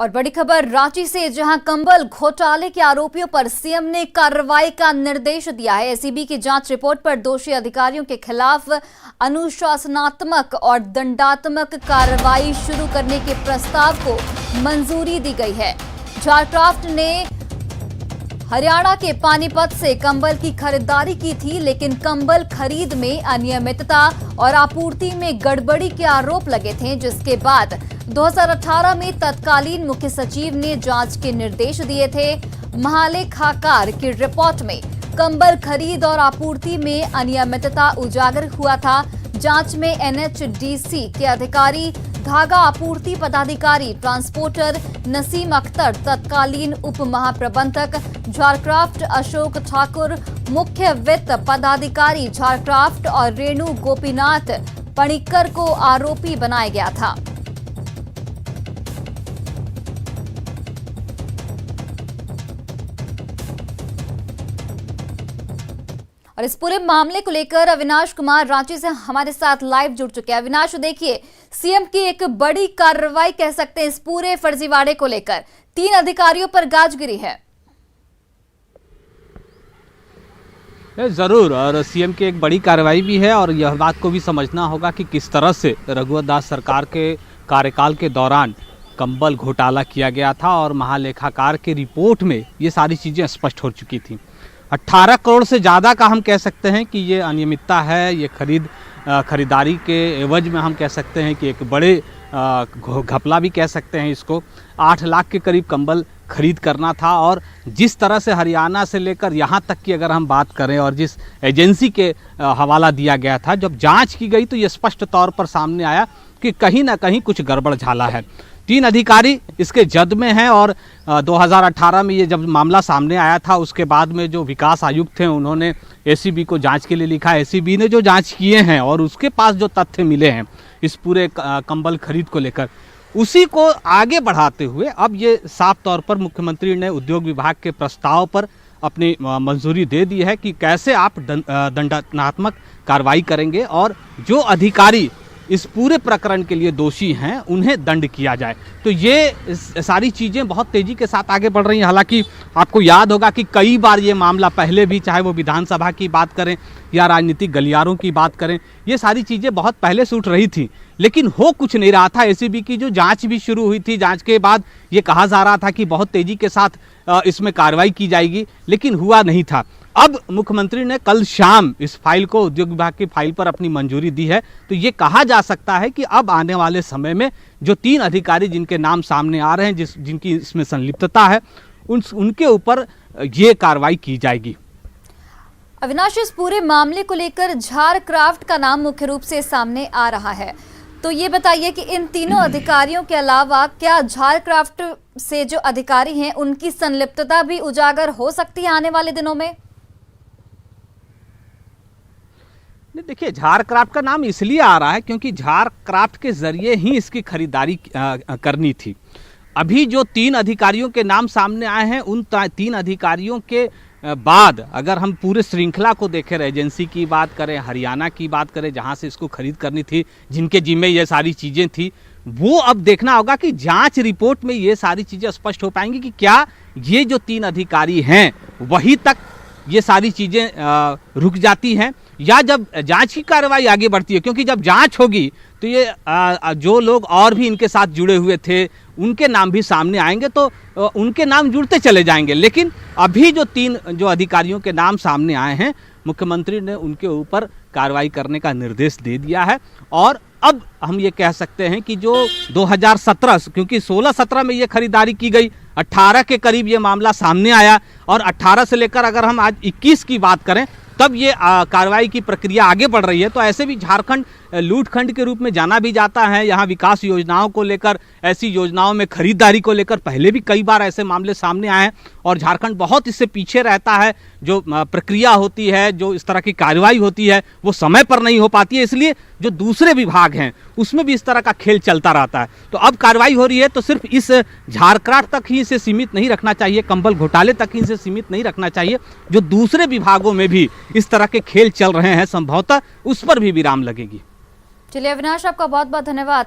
और बड़ी खबर रांची से, जहां कंबल घोटाले के आरोपियों पर सीएम ने कार्रवाई का निर्देश दिया है। एसीबी की जांच रिपोर्ट पर दोषी अधिकारियों के खिलाफ अनुशासनात्मक और दंडात्मक कार्रवाई शुरू करने के प्रस्ताव को मंजूरी दी गई है। झारक्राफ्ट ने हरियाणा के पानीपत से कंबल की खरीदारी की थी, लेकिन कंबल खरीद में अनियमितता और आपूर्ति में गड़बड़ी के आरोप लगे थे, जिसके बाद 2018 में तत्कालीन मुख्य सचिव ने जांच के निर्देश दिए थे। महालेखाकार की रिपोर्ट में कंबल खरीद और आपूर्ति में अनियमितता उजागर हुआ था। जांच में एनएचडीसी के अधिकारी, धागा आपूर्ति पदाधिकारी, ट्रांसपोर्टर नसीम अख्तर, तत्कालीन उप महाप्रबंधक झारक्राफ्ट अशोक ठाकुर, मुख्य वित्त पदाधिकारी झारक्राफ्ट और रेणु गोपीनाथ पणिक्कर को आरोपी बनाया गया था। और इस पूरे मामले को लेकर अविनाश कुमार रांची से हमारे साथ लाइव जुड़ चुके हैं। अविनाश, देखिए, सीएम की एक बड़ी कार्रवाई कह सकते हैं इस पूरे फर्जीवाड़े को लेकर। 3 अधिकारियों पर गाज गिरी है। जरूर, और सीएम की एक बड़ी कार्रवाई भी है, और यह बात को भी समझना होगा कि किस तरह से रघुवर दास सरकार के कार्यकाल के दौरान कंबल घोटाला किया गया था, और महालेखाकार की रिपोर्ट में ये सारी चीज़ें स्पष्ट हो चुकी थी। 18 करोड़ से ज़्यादा का हम कह सकते हैं कि ये अनियमितता है। ये खरीदारी के एवज में हम कह सकते हैं कि एक बड़े घपला भी कह सकते हैं इसको। 8 लाख के करीब कंबल खरीद करना था, और जिस तरह से हरियाणा से लेकर यहाँ तक की अगर हम बात करें, और जिस एजेंसी के हवाला दिया गया था, जब जांच की गई तो ये स्पष्ट तौर पर सामने आया कि कहीं ना कहीं कुछ गड़बड़ झाला है। 3 अधिकारी इसके जद में हैं, और 2018 में ये जब मामला सामने आया था, उसके बाद में जो विकास आयुक्त थे उन्होंने एसीबी को जांच के लिए लिखा। एसीबी ने जो जांच किए हैं और उसके पास जो तथ्य मिले हैं इस पूरे कंबल खरीद को लेकर, उसी को आगे बढ़ाते हुए अब ये साफ तौर पर मुख्यमंत्री ने उद्योग विभाग के प्रस्ताव पर अपनी मंजूरी दे दी है कि कैसे आप दंडात्मक कार्रवाई करेंगे, और जो अधिकारी इस पूरे प्रकरण के लिए दोषी हैं उन्हें दंड किया जाए। तो ये सारी चीज़ें बहुत तेज़ी के साथ आगे बढ़ रही हैं। हालांकि आपको याद होगा कि कई बार ये मामला पहले भी, चाहे वो विधानसभा की बात करें या राजनीतिक गलियारों की बात करें, ये सारी चीज़ें बहुत पहले से उठ रही थी, लेकिन हो कुछ नहीं रहा था। एसीबी की जो जांच भी शुरू हुई थी, जांच के बाद ये कहा जा रहा था कि बहुत तेज़ी के साथ इसमें कार्रवाई की जाएगी, लेकिन हुआ नहीं था। अब मुख्यमंत्री ने कल शाम इस फाइल को, उद्योग विभाग की फाइल पर अपनी मंजूरी दी है। तो ये कहा जा सकता है कि अब आने वाले समय में जो 3 अधिकारी जिनके नाम सामने आ रहे हैं, जिनकी इसमें संलिप्तता है, उनके ऊपर ये कार्रवाई की जाएगी। अविनाश, इस पूरे मामले को लेकर झारक्राफ्ट का नाम मुख्य रूप से सामने आ रहा है, तो ये बताइए कि इन तीनों अधिकारियों के अलावा क्या झारक्राफ्ट से जो अधिकारी हैं उनकी संलिप्तता भी उजागर हो सकती है आने वाले दिनों में? देखिए, झारक्राफ्ट का नाम इसलिए आ रहा है क्योंकि झारक्राफ्ट के जरिए ही इसकी खरीदारी करनी थी। अभी जो 3 अधिकारियों के नाम सामने आए हैं, उन 3 अधिकारियों के बाद अगर हम पूरे श्रृंखला को देखें, एजेंसी की बात करें, हरियाणा की बात करें जहां से इसको खरीद करनी थी, जिनके जिम्मे ये सारी चीज़ें थी, वो अब देखना होगा कि जांच रिपोर्ट में ये सारी चीज़ें स्पष्ट हो पाएंगी कि क्या ये जो 3 अधिकारी हैं वहीं तक ये सारी चीज़ें रुक जाती हैं, या जब जांच की कार्रवाई आगे बढ़ती है। क्योंकि जब जांच होगी तो ये जो लोग और भी इनके साथ जुड़े हुए थे उनके नाम भी सामने आएंगे, तो उनके नाम जुड़ते चले जाएंगे। लेकिन अभी जो 3 अधिकारियों के नाम सामने आए हैं, मुख्यमंत्री ने उनके ऊपर कार्रवाई करने का निर्देश दे दिया है। और अब हम ये कह सकते हैं कि जो 2017, क्योंकि 16-17 में ये खरीदारी की गई, 18 के करीब ये मामला सामने आया, और 18 से लेकर अगर हम आज 21 की बात करें तब ये कार्रवाई की प्रक्रिया आगे बढ़ रही है। तो ऐसे भी झारखंड लूटखंड के रूप में जाना भी जाता है। यहाँ विकास योजनाओं को लेकर, ऐसी योजनाओं में खरीदारी को लेकर पहले भी कई बार ऐसे मामले सामने आए हैं, और झारखंड बहुत इससे पीछे रहता है। जो प्रक्रिया होती है, जो इस तरह की कार्रवाई होती है, वो समय पर नहीं हो पाती है, इसलिए जो दूसरे विभाग हैं उसमें भी इस तरह का खेल चलता रहता है। तो अब कार्रवाई हो रही है, तो सिर्फ इस झारक्राफ्ट तक ही इसे सीमित नहीं रखना चाहिए, कंबल घोटाले तक ही इसे सीमित नहीं रखना चाहिए। जो दूसरे विभागों में भी इस तरह के खेल चल रहे हैं, संभवतः उस पर भी विराम लगेगी। चलिए अविनाश, आपका बहुत बहुत धन्यवाद।